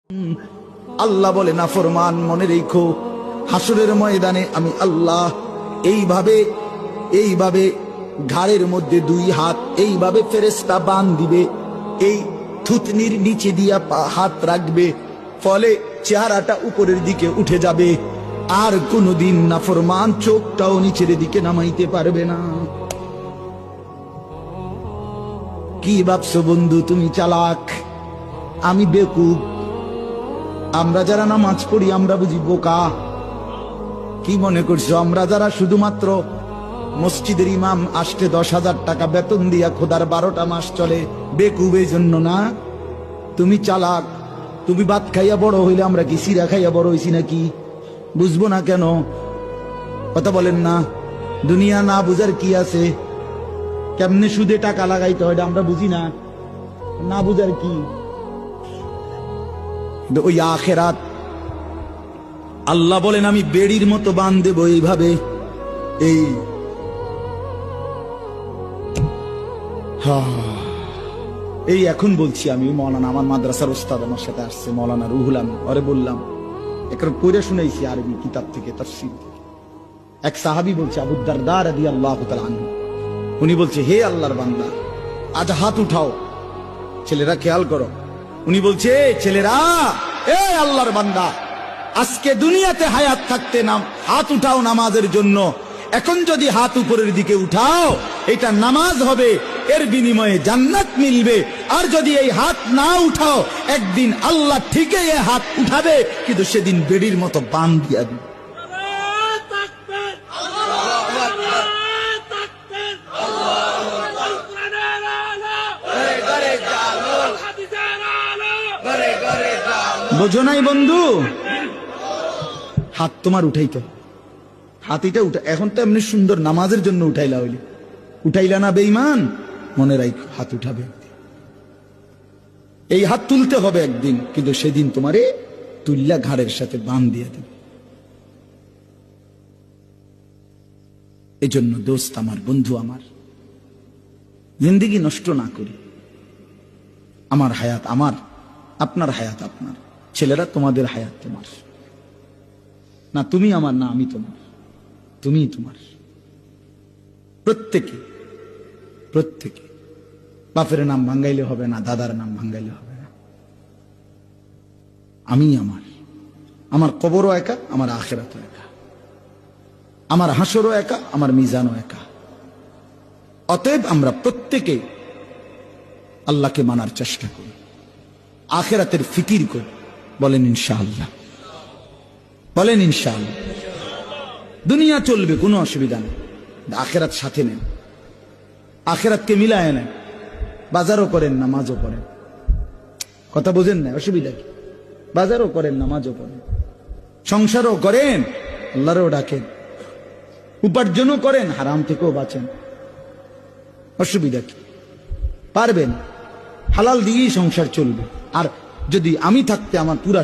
আল্লাহ বলে না ফরমান মনে রেখো হাসরের ময়দানে আমি আল্লাহ এইভাবে ঘাড়ের মধ্যে দুই হাত এইভাবে ফেরেশতা বান দিবে, এই থুতনির নিচে দিয়া হাত রাখবে, ফলে চেহারাটা উপরের দিকে উঠে যাবে, আর কোনদিন নাফরমান চোখটাও নিচের দিকে নামাইতে পারবে না। কি ভাবছো বন্ধু তুমি চালাক, আমি বেকুব? আমরা যারা নামাজ পড়ি আমরা বুঝি বোকা? কি মনে করছো আমরা যারা শুধুমাত্র মসজিদের ইমাম আসতে 10,000 টাকা বেতন দিয়া খোদার 12টা মাস চলে, বেকুব এই জন্য না? তুমি চালাক। তুমি ভাত খাইয়া বড় হইলে, আমরা কি সিরা খাইয়া বড় হইছি নাকি? বুঝবো না কেন? কথা বলেন না। দুনিয়া না বুঝার কি আছে? কেমনে সুদে টাকা লাগাইতে হয় আমরা বুঝি না, না বুঝার কি? ওই আখেরাত আল্লাহ বলেন আমি বেড়ির মতো বান দেব এইভাবে। এই এখন বলছি আমি মৌলানা, আমার মাদ্রাসার ওস্তাদ আমার সাথে আসছে, মৌলানা রুহুল আমিন, ওরে বললাম একবার পড়ে শুনাইছি আরবি কিতাব থেকে, তাফসীর থেকে। এক সাহাবী বলছে, আবু দারদা রাদিয়াল্লাহু তাআলা আনহু, উনি বলছে হে আল্লাহর বান্দা আজ হাত উঠাও। ছেলেরা খেয়াল করো, উনি বলছে ছেলেরা, এ আল্লাহর বান্দা আজকে দুনিয়াতে হায়াত থাকতে নাম হাত উঠাও নামাজের জন্য। এখন যদি হাত উপরের দিকে উঠাও এটা নামাজ হবে, এর বিনিময়ে জান্নাত মিলবে। আর যদি এই হাত না উঠাও একদিন আল্লাহ ঠিকই এই হাত উঠাবে, কিন্তু সেদিন বেড়ির মতো বান দিয়া দিবে। বোঝো নাই বন্ধু? হাত তোমার উঠাইতে, হাত এটা উঠা। এখন তো এমনি সুন্দর নামাজের জন্য উঠাইলা, হইলে উঠাইলা না বেঈমান? মনে রাখো হাত উঠাবে, এই হাত তুলতে হবে একদিন, কিন্তু সেদিন তোমারে তুল্লা ঘাড়ের সাথে বান দিয়ে দেবে। এই জন্য দোস্ত আমার, বন্ধু আমার, জিন্দেগি নষ্ট না করি। আমার হায়াত আমার, আপনার হায়াত আপনার, ছেলেরা তোমাদের হায়াত তোমার না। তুমি আমার না, আমি তোমার, তুমি তোমার। প্রত্যেকে প্রত্যেকে বাপের নাম ভাঙ্গাইলে হবে না, দাদার নাম ভাঙ্গাইলে হবে না। আমি আমার, আমার কবরও একা, আমার আখিরাতও একা, আমার হাসরও একা, আমার মিজানও একা। অতএব আমরা প্রত্যেকে আল্লাহকে মানার চেষ্টা করি, আখিরাতের ফিকির করি। বলেন ইনশাআল্লাহ, বলেন ইনশাআল্লাহ। দুনিয়া চলবে, কোনো অসুবিধা নেই, আখিরাত সাথে নেন, আখিরাতকে মিলায় নেন। বাজারও করেন, নামাজও পড়েন। কথা বোঝেন না? অসুবিধা কি? বাজারও করেন, নামাজও পড়েন, সংসারও করেন, আল্লাহরও ডাকেন, উপার্জনও করেন, হারাম থেকেও বাঁচেন। অসুবিধা কি? পারবেন, হালাল দিয়েই সংসার চলবে। আর যদি আমি থাকতে আমার পুরা